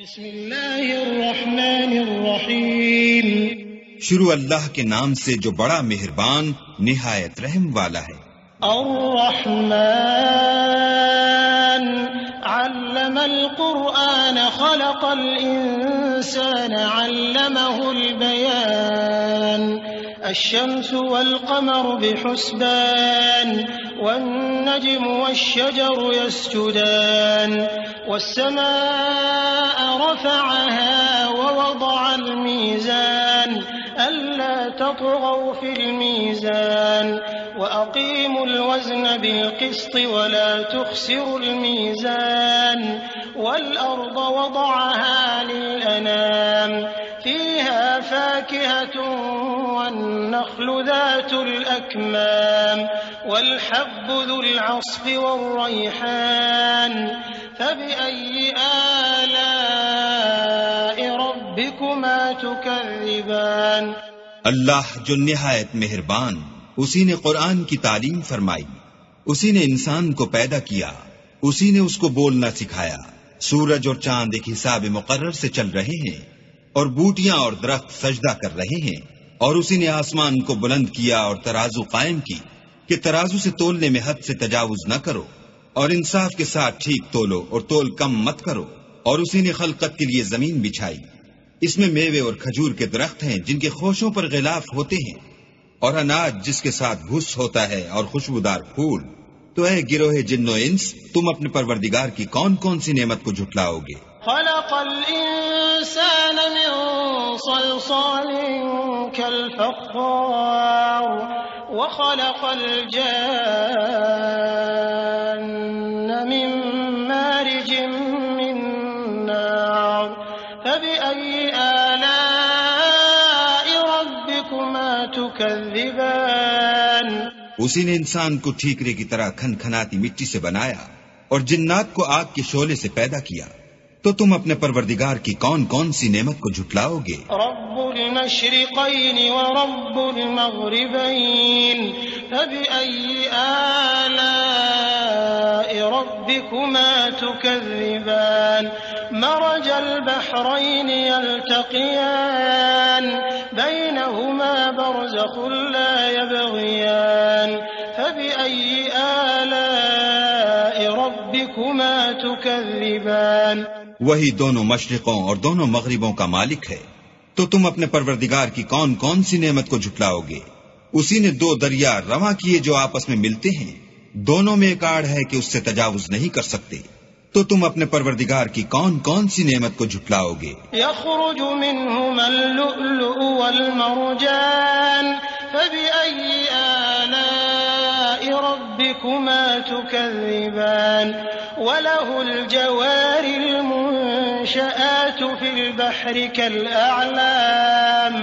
بسم اللہ الرحمن الرحیم، شروع اللہ کے نام سے جو بڑا مہربان نہایت رحم والا ہے۔ الرحمن علم القرآن خلق الإنسان علمه البيان الشمس والقمر بحسبان والنجم والشجر يسجدان والسماء رفعها ووضع الميزان ألا تطغوا في الميزان وأقيموا الوزن بالقسط ولا تخسروا الميزان والأرض وضعها للأنام فيها فاكهة والنخل ذات الأكمام والحب ذو العصف والريحان فبأي آلاء ربكما تكذبان۔ اللہ جو نہایت مہربان، اسی نے قرآن کی تعلیم فرمائی، اسی نے انسان کو پیدا کیا، اسی نے اس کو بولنا سکھایا۔ سورج اور چاند ایک حساب مقرر سے چل رہے ہیں اور بوٹیاں اور درخت سجدہ کر رہے ہیں، اور اسی نے آسمان کو بلند کیا اور ترازو قائم کی کہ ترازو سے تولنے میں حد سے تجاوز نہ کرو، اور انصاف کے ساتھ ٹھیک تولو اور تول کم مت کرو۔ اور اسی نے خلقت کے لیے زمین بچھائی، اس میں میوے اور کھجور کے درخت ہیں جن کے خوشوں پر غلاف ہوتے ہیں، اور اناج جس کے ساتھ بھس ہوتا ہے، اور خوشبودار پھول۔ تو اے گروہ جن و انس، تم اپنے پروردگار کی کون کون سی نعمت کو جھٹلاؤ گے؟ خلق الإنسان من صلصال كالفخار وخلق الجان من مارج من نار فبأي آلاء ربكما تكذبان۔ اسی نے انسان کو ٹھیکرے کی طرح کھن کھناتی مٹی سے بنایا اور جنات کو آگ کے شعلے سے پیدا کیا، تو تم اپنے پروردگار کی کون کون سی نعمت کو جھٹلاؤ گے؟ رب المشرقین ورب المغربین فبأي آلاء ربكما تكذبان۔ مرج البحرين يلتقيان بينهما برزخ لا يبغيان فبأي آلاء ربكما تكذبان۔ وہی دونوں مشرقوں اور دونوں مغربوں کا مالک ہے، تو تم اپنے پروردگار کی کون کون سی نعمت کو جھٹلاؤ گے؟ اسی نے دو دریا رواں کیے جو آپس میں ملتے ہیں، دونوں میں ایک آڑ ہے کہ اس سے تجاوز نہیں کر سکتے، تو تم اپنے پروردگار کی کون کون سی نعمت کو جھٹلاؤ گے؟ يخرج منهما اللؤلؤ والمرجان فبأي آلاء ربكما تكذبان۔ وله الجوار المنشآت في البحر كالأعلام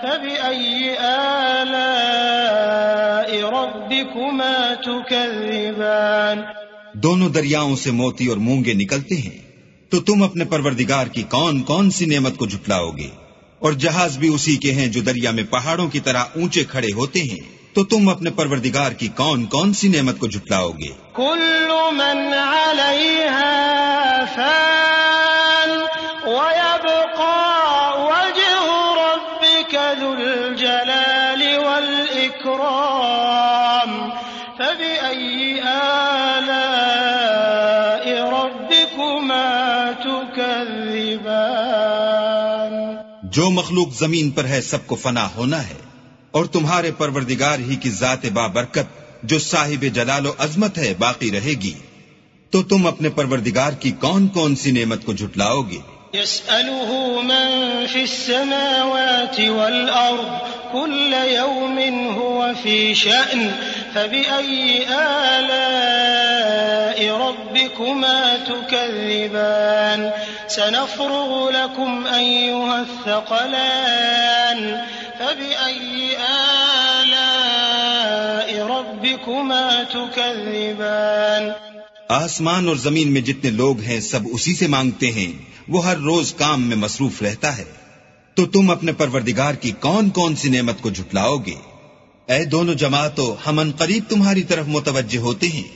فبأي آلاء ربكما تكذبان۔ دونوں دریاؤں سے موتی اور مونگے نکلتے ہیں، تو تم اپنے پروردگار کی کون کون سی نعمت کو جھٹلاؤ گے؟ اور جہاز بھی اسی کے ہیں جو دریا میں پہاڑوں کی طرح اونچے کھڑے ہوتے ہیں، تو تم اپنے پروردگار کی کون کون سی نعمت کو جھٹلاؤ گے؟ كل من عليها فان ويبقى وجه ربك ذو الجلال والإكرام فبأي آلاء ربكما تكذبان۔ جو مخلوق زمین پر ہے سب کو فنا ہونا ہے، اور تمہارے پروردگار ہی کی ذات بابرکت جو صاحب جلال و عظمت ہے باقی رہے گی، تو تم اپنے پروردگار کی کون کون سی نعمت کو جھٹلاؤ گے؟ يسأله من في السماوات والأرض كل يوم هو في شأن فبأي آلاء ربكما تكذبان۔ سنفرغ لكم أيها الثقلان فبأي آلاء ربكما تكذبان۔ آسمان اور زمین میں جتنے لوگ ہیں سب اسی سے مانگتے ہیں، وہ ہر روز کام میں مصروف رہتا ہے، تو تم اپنے پروردگار کی کون کون سی نعمت کو جھٹلاؤ گے؟ اے دونوں جماعتوں، ہم ان قریب تمہاری طرف متوجہ ہوتے ہیں،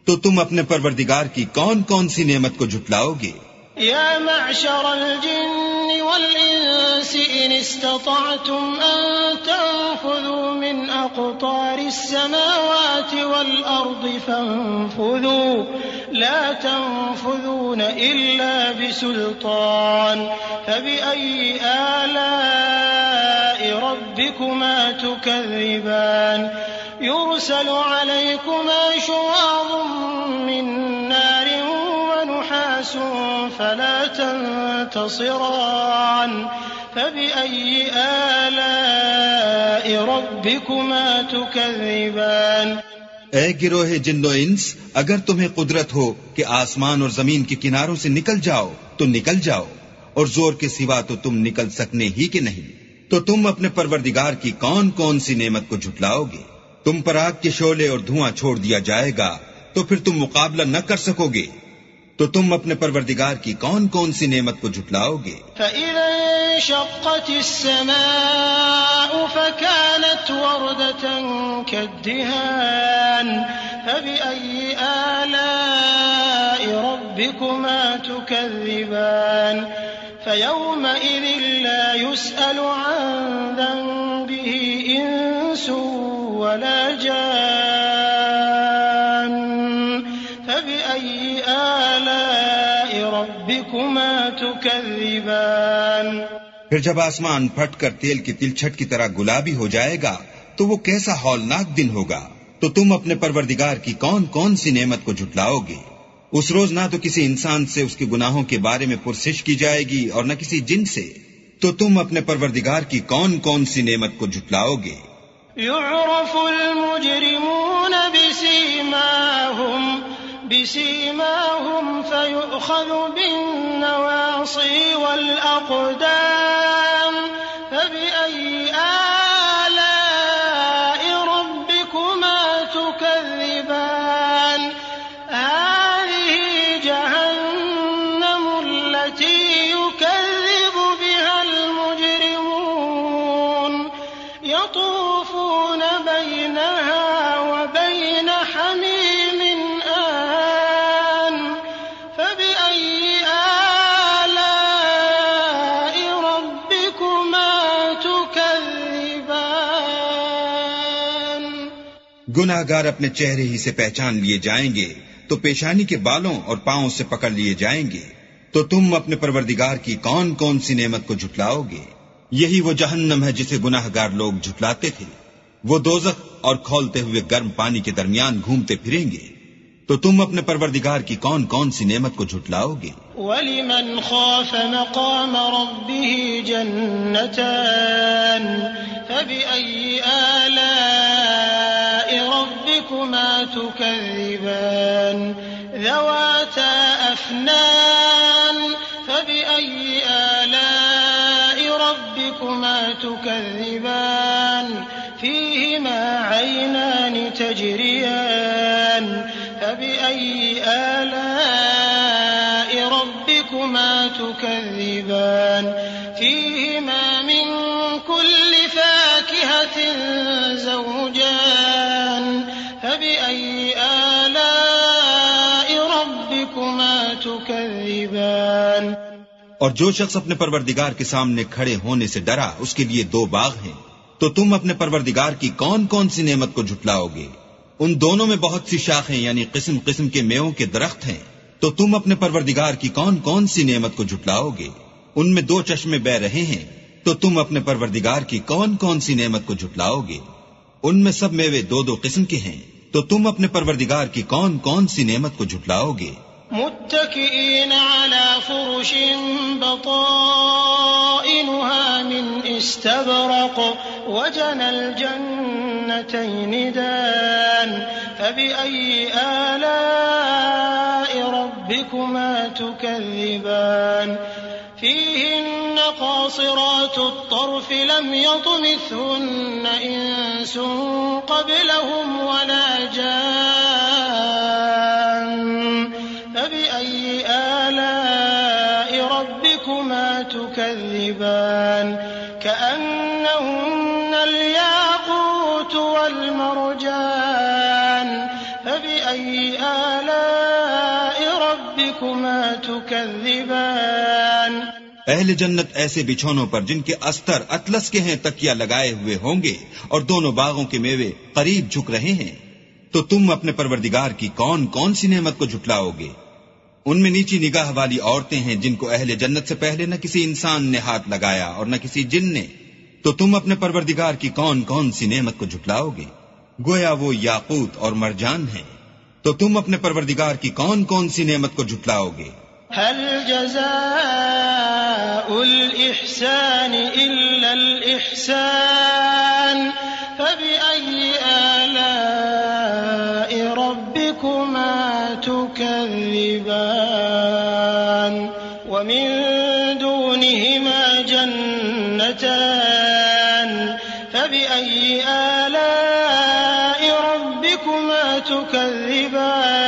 تو تم اپنے پروردگار کی کون کون سی نعمت کو جھٹلاؤ گے؟ يا معشر الجن والإنس إن استطعتم أن تنفذوا من أقطار السماوات والأرض فانفذوا لا تنفذون إلا بسلطان فبأي آلاء ربكما تكذبان يرسل عليكما شواظ من نار ونحاس فلا تنتصران فبأي آلاء ربكما تكذبان اے گروہ جن و انس، اگر تمہیں قدرت ہو کہ آسمان اور زمین کے کناروں سے نکل جاؤ تو نکل جاؤ، اور زور کے سوا تو تم نکل سکنے ہی کہ نہیں، تو تم اپنے پروردگار کی کون کون سی نعمت کو جھٹلاؤ گے؟ تم پر آگ کے شعلے اور دھواں چھوڑ دیا جائے گا تو پھر تم مقابلہ نہ کر سکو گے، تو تم اپنے پروردگار کی کون کون سی نعمت کو جھٹلاؤ گے؟ فَإِذَا انشَقَّتِ السَّمَاءُ فَكَانَتْ وَرْدَةً كَالدِّهَانِ فَبِأَيِّ آلَاءِ رَبِّكُمَا تُكَذِّبَانِ فَيَوْمَئِذٍ لَا يُسْأَلُ عَنْ ذَنبِهِ إِنسٌ وَلَا جَانٌّ فَبِأَيِّ آلاء ربكما تكذبان پھر جب آسمان پھٹ کر تیل کی تلچھٹ کی طرح گلابی ہو جائے گا تو وہ کیسا ہولناک دن ہوگا، تو تم اپنے پروردگار کی کون کون سی نعمت کو جھٹلاؤ گے؟ اس روز نہ تو کسی انسان سے اس کے گناہوں کے بارے میں پرسش کی جائے گی اور نہ کسی جن سے، تو تم اپنے پروردگار کی کون کون سی نعمت کو جھٹلاؤ گے؟ يعرف المجرمون بسيماهم فيؤخذ بالنواصي والأقدام فبأي آلاء ربكما تكذبان هذه جهنم التي يكذب بها المجرمون يطوفون بينها وبين حميم آن فبأي آلاء ربكما تكذبان گناہ گار اپنے چہرے ہی سے پہچان لیے جائیں گے تو پیشانی کے بالوں اور پاؤں سے پکڑ لیے جائیں گے، تو تم اپنے پروردگار کی کون کون سی نعمت کو جھٹلاؤ گے؟ یہی وہ جہنم ہے جسے گناہ گار لوگ جھٹلاتے تھے، وہ دوزخ اور کھولتے ہوئے گرم پانی کے درمیان گھومتے پھریں گے، تو تم اپنے پروردگار کی کون کون سی نعمت کو جھٹلاؤ گے؟ وَلِمَنْ خَافَ مَقَامَ رَبِّهِ جَنَّتَانِ فَبِأَيِّ آلَاءِ رَبِّكُمَا تُكَذِّبَانِ ذَوَاتَا أَفْنَانٍ فَبِأَيِّ آلَاءِ رَبِّكُمَا تُكَذِّبَانِ فِيهِمَا عَيْنَانِ تَجْرِيَانِ فَبِأَيِّ آلَاءِ رَبِّكُمَا تُكَذِّبَانِ فِيهِمَا مِن كُلِّ فَاكِهَةٍ زَوْجَانِ فَبِأَيِّ آلَاءِ رَبِّكُمَا تُكَذِّبَانِ اور جو شخص اپنے پروردگار کے سامنے کھڑے ہونے سے ڈرا اس کے لیے دو باغ ہیں، تو تم اپنے پروردگار کی کون کون سی نعمت کو جھٹلاؤ گے؟ ان دونوں میں بہت سی شاخیں یعنی قسم قسم کے میووں کے درخت ہیں، تو تم اپنے پروردگار کی کون کون سی نعمت کو جھٹلاؤ گے؟ ان میں دو چشمے بہ رہے ہیں، تو تم اپنے پروردگار کی کون کون سی نعمت کو جھٹلاؤ گے؟ ان میں سب میوے دو دو قسم کے ہیں، تو تم اپنے پروردگار کی کون کون سی نعمت کو جھٹلاؤ گے؟ متكئين على فرش بطائنها من استبرق وجنى الجنتين دان فبأي آلاء ربكما تكذبان فيهن قاصرات الطرف لم يطمثهن إنس قبلهم ولا جان فبأي آلاء ربكما تكذبان كأنهن الياقوت والمرجان فبأي آلاء ربكما ربكما تكذبان اہل جنت ایسے بچھونوں پر جن کے استر اطلس کے ہیں تکیہ لگائے ہوئے ہوں گے اور دونوں باغوں کے میوے قریب جھک رہے ہیں. تو تم اپنے پروردگار کی کون کون سی نعمت کو جھٹلاؤ گے؟ ان میں نیچی نگاہ والی عورتیں ہیں جن کو اہل جنت سے پہلے نہ کسی انسان نے ہاتھ لگایا اور نہ کسی جن نے. تو تم اپنے پروردگار کی کون کون سی نعمت کو جھٹلاؤ گے؟ گویا وہ یاقوت اور مرجان ہیں. تو تم اپنے پروردگار کی کون کون سی نعمت کو جھٹلاؤ گے؟ هل جزاء الإحسان إلا الإحسان فبأي آلاء ربكما تكذبان ومن دونهما جنتان فبأي آلاء ربكما تكذبان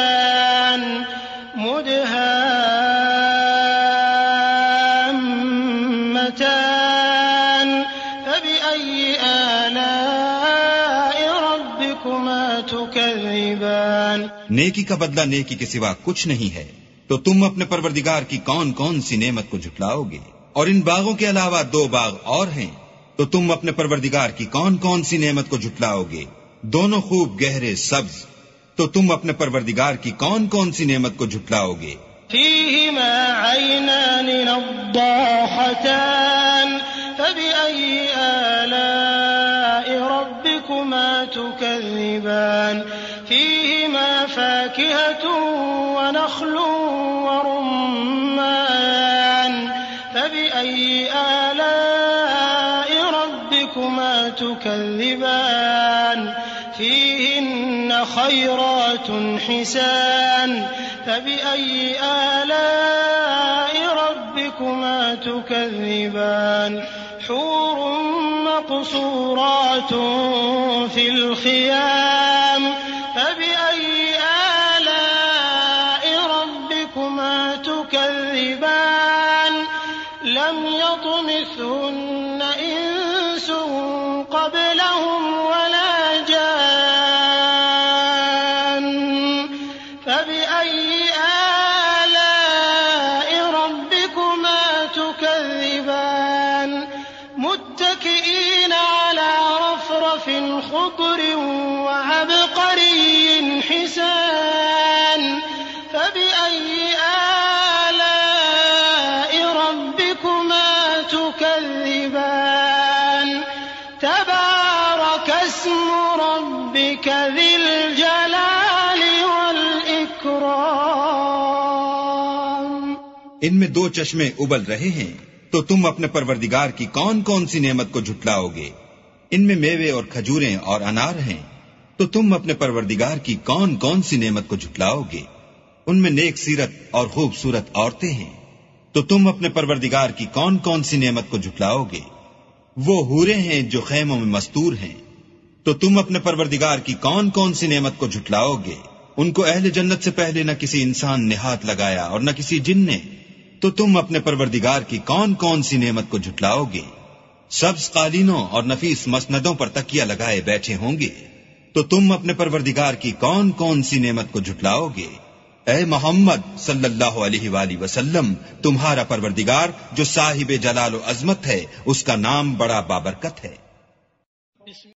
مدهامتان فبأي آلاء ربكما تكذبان نیکی کا بدلہ نیکی کے سوا کچھ نہیں ہے. تو تم اپنے پروردگار کی کون کون سی نعمت کو جھٹلاؤ گے؟ اور ان باغوں کے علاوہ 2 باغ اور ہیں. تو تم اپنے پروردگار کی کون کون سی نعمت کو جھٹلاؤ گے؟ دونوں خوب گہرے سبز. تو تم اپنے پروردگار کی کون کون سی نعمت کو جھٹلاؤ گے؟ فيهما عينان نضاحتان فبأي آلاء ربكما تكذبان فيهما فاكهة ونخل ورمان فبأي آلاء ربكما تكذبان فيهن خيرات حسان فبأي آلاء ربكما تكذبان حور مقصورات في الخيام فبأي آلاء ربكما تكذبان لم يطمثهن إنس قبلهم ولا جان فبأي آلاء ربكما تكذبان متكئين على رفرف خضر وعبقري حسان فبأي آلاء ربكما تكذبان تبارك اسم ربك ذي الجلال والإكرام ان میں 2 چشمے ابل رہے ہیں. تو تم اپنے پروردگار کی کون کون سی نعمت کو جھٹلاؤ گے؟ ان میں میوے اور کھجوریں اور انار ہیں. تو تم اپنے پروردگار کی کون کون سی نعمت کو جھٹلاؤ گے؟ ان میں نیک سیرت اور خوبصورت عورتیں ہیں. تو تم اپنے پروردگار کی کون کون سی نعمت کو جھٹلاؤ گے؟ وہ حوریں ہیں جو خیموں میں مستور ہیں. تو تم اپنے پروردگار کی کون کون سی نعمت کو جھٹلاؤ گے؟ ان کو اہل جنت سے پہلے نہ کسی انسان نے ہاتھ لگایا اور نہ کسی جن نے. تو تم اپنے پروردگار کی کون کون سی نعمت کو جھٹلاؤ گے؟ سبز قالینوں اور نفیس مسندوں پر تکیہ لگائے بیٹھے ہوں گے. تو تم اپنے پروردگار کی کون کون سی نعمت کو جھٹلاؤ گے؟ اے محمد صلی اللہ علیہ وآلہ وسلم، تمہارا پروردگار جو صاحب جلال و عظمت ہے، اس کا نام بڑا بابرکت ہے.